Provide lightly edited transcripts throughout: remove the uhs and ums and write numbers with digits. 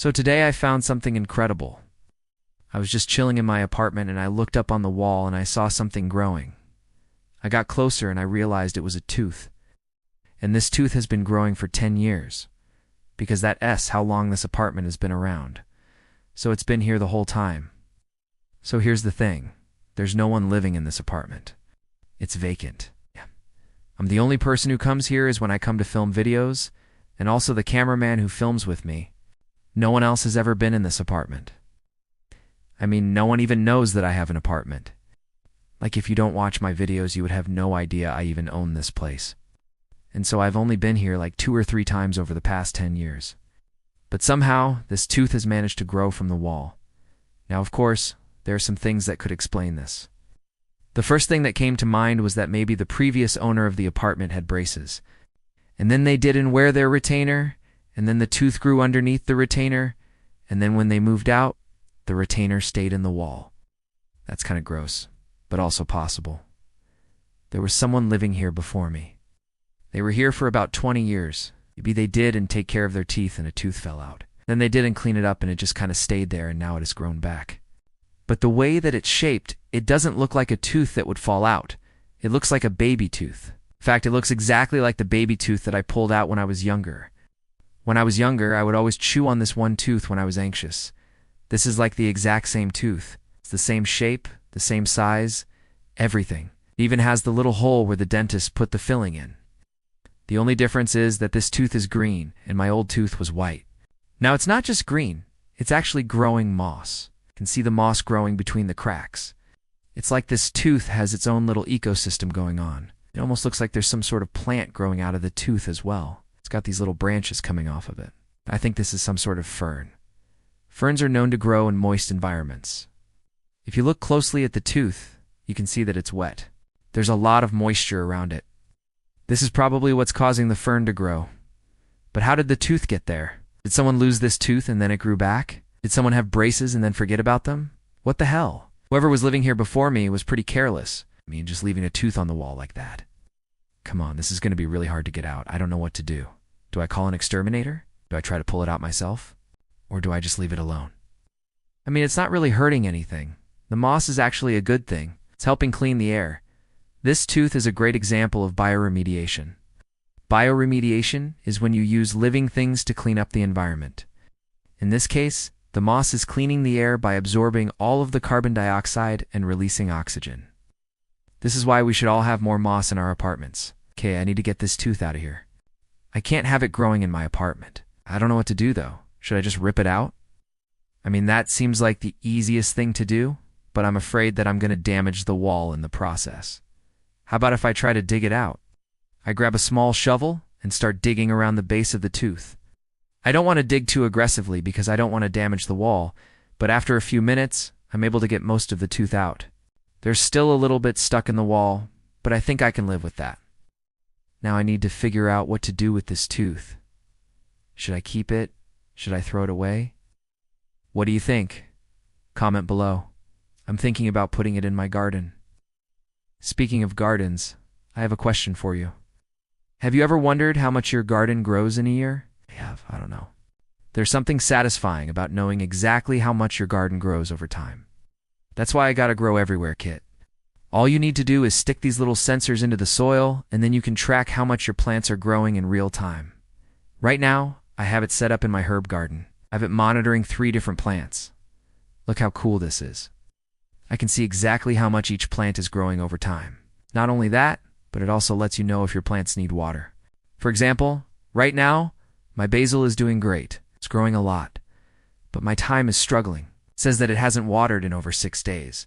So today I found something incredible. I was just chilling in my apartment and I looked up on the wall and I saw something growing. I got closer and I realized it was a tooth. And this tooth has been growing for 10 years. Because that's how long this apartment has been around. So it's been here the whole time. So here's the thing. There's no one living in this apartment. It's vacant. I'm the only person who comes here is when I come to film videos, and also the cameraman who films with me. No one else has ever been in this apartment. I mean, no one even knows that I have an apartment. Like if you don't watch my videos, you would have no idea I even own this place. And so I've only been here like 2 or 3 times over the past 10 years. But somehow, this tooth has managed to grow from the wall. Now, of course, there are some things that could explain this. The first thing that came to mind was that maybe the previous owner of the apartment had braces. And then they didn't wear their retainer, and then the tooth grew underneath the retainer, and then when they moved out, the retainer stayed in the wall. That's kind of gross, but also possible. There was someone living here before me. They were here for about 20 years. Maybe they didn't take care of their teeth and a tooth fell out. Then they didn't clean it up and it just kind of stayed there and now it has grown back. But the way that it's shaped, it doesn't look like a tooth that would fall out. It looks like a baby tooth. In fact, it looks exactly like the baby tooth that I pulled out when I was younger. When I was younger, I would always chew on this one tooth when I was anxious. This is like the exact same tooth. It's the same shape, the same size, everything. It even has the little hole where the dentist put the filling in. The only difference is that this tooth is green and my old tooth was white. Now it's not just green, it's actually growing moss. You can see the moss growing between the cracks. It's like this tooth has its own little ecosystem going on. It almost looks like there's some sort of plant growing out of the tooth as well. It's got these little branches coming off of it. I think this is some sort of fern. Ferns are known to grow in moist environments. If you look closely at the tooth, you can see that it's wet. There's a lot of moisture around it. This is probably what's causing the fern to grow. But how did the tooth get there? Did someone lose this tooth and then it grew back? Did someone have braces and then forget about them? What the hell? Whoever was living here before me was pretty careless. I mean, just leaving a tooth on the wall like that. Come on, this is going to be really hard to get out. I don't know what to do. Do I call an exterminator? Do I try to pull it out myself? Or do I just leave it alone? I mean, it's not really hurting anything. The moss is actually a good thing. It's helping clean the air. This tooth is a great example of bioremediation. Bioremediation is when you use living things to clean up the environment. In this case, the moss is cleaning the air by absorbing all of the carbon dioxide and releasing oxygen. This is why we should all have more moss in our apartments. Okay, I need to get this tooth out of here. I can't have it growing in my apartment. I don't know what to do though. Should I just rip it out? I mean, that seems like the easiest thing to do, but I'm afraid that I'm going to damage the wall in the process. How about if I try to dig it out? I grab a small shovel and start digging around the base of the tooth. I don't want to dig too aggressively because I don't want to damage the wall, but after a few minutes, I'm able to get most of the tooth out. There's still a little bit stuck in the wall, but I think I can live with that. Now I need to figure out what to do with this tooth. Should I keep it? Should I throw it away? What do you think? Comment below. I'm thinking about putting it in my garden. Speaking of gardens, I have a question for you. Have you ever wondered how much your garden grows in a year? I don't know. There's something satisfying about knowing exactly how much your garden grows over time. That's why I got a Grow Everywhere kit. All you need to do is stick these little sensors into the soil, and then you can track how much your plants are growing in real time. Right now, I have it set up in my herb garden. I have it monitoring 3 different plants. Look how cool this is. I can see exactly how much each plant is growing over time. Not only that, but it also lets you know if your plants need water. For example, right now, my basil is doing great. It's growing a lot. But my thyme is struggling. It says that it hasn't watered in over 6 days.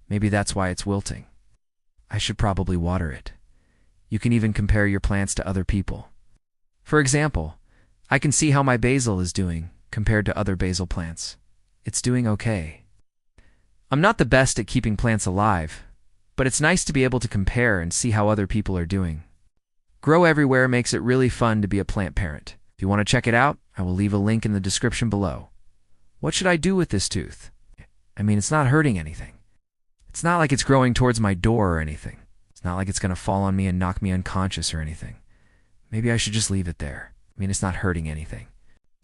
Maybe that's why it's wilting. I should probably water it. You can even compare your plants to other people. For example, I can see how my basil is doing compared to other basil plants. It's doing okay. I'm not the best at keeping plants alive, but it's nice to be able to compare and see how other people are doing. Grow Everywhere makes it really fun to be a plant parent. If you want to check it out, I will leave a link in the description below. What should I do with this tooth? I mean, it's not hurting anything. It's not like it's growing towards my door or anything. It's not like it's going to fall on me and knock me unconscious or anything. Maybe I should just leave it there. I mean, it's not hurting anything.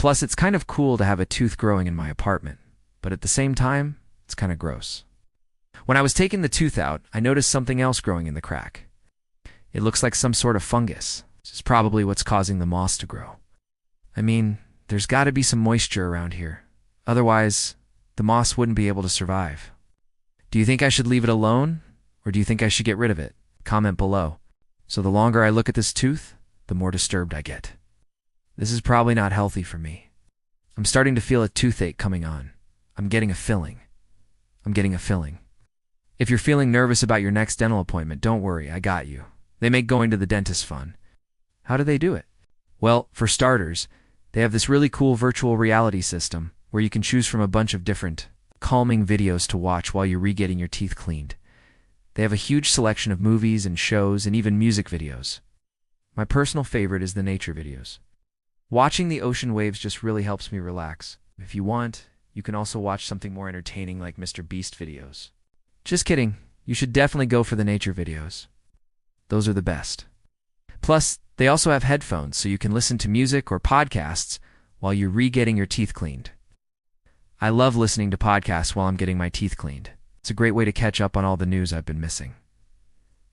Plus, it's kind of cool to have a tooth growing in my apartment, but at the same time, it's kind of gross. When I was taking the tooth out, I noticed something else growing in the crack. It looks like some sort of fungus. This is probably what's causing the moss to grow. I mean, there's got to be some moisture around here. Otherwise, the moss wouldn't be able to survive. Do you think I should leave it alone, or do you think I should get rid of it? Comment below. So the longer I look at this tooth, the more disturbed I get. This is probably not healthy for me. I'm starting to feel a toothache coming on. I'm getting a filling. If you're feeling nervous about your next dental appointment, don't worry, I got you. They make going to the dentist fun. How do they do it? Well, for starters, they have this really cool virtual reality system where you can choose from a bunch of different calming videos to watch while you're re-getting your teeth cleaned. They have a huge selection of movies and shows and even music videos. My personal favorite is the nature videos. Watching the ocean waves just really helps me relax. If you want, you can also watch something more entertaining like Mr. Beast videos. Just kidding, you should definitely go for the nature videos. Those are the best. Plus, they also have headphones so you can listen to music or podcasts while you're re-getting your teeth cleaned. I love listening to podcasts while I'm getting my teeth cleaned. It's a great way to catch up on all the news I've been missing.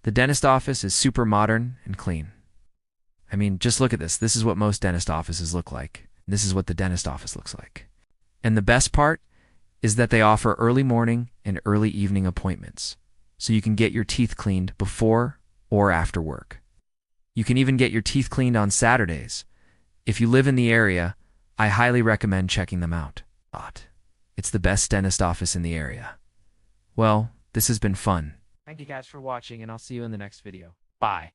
The dentist office is super modern and clean. I mean, just look at this. This is what most dentist offices look like. This is what the dentist office looks like. And the best part is that they offer early morning and early evening appointments, so you can get your teeth cleaned before or after work. You can even get your teeth cleaned on Saturdays. If you live in the area, I highly recommend checking them out. It's the best dentist office in the area. Well, this has been fun. Thank you guys for watching, and I'll see you in the next video. Bye.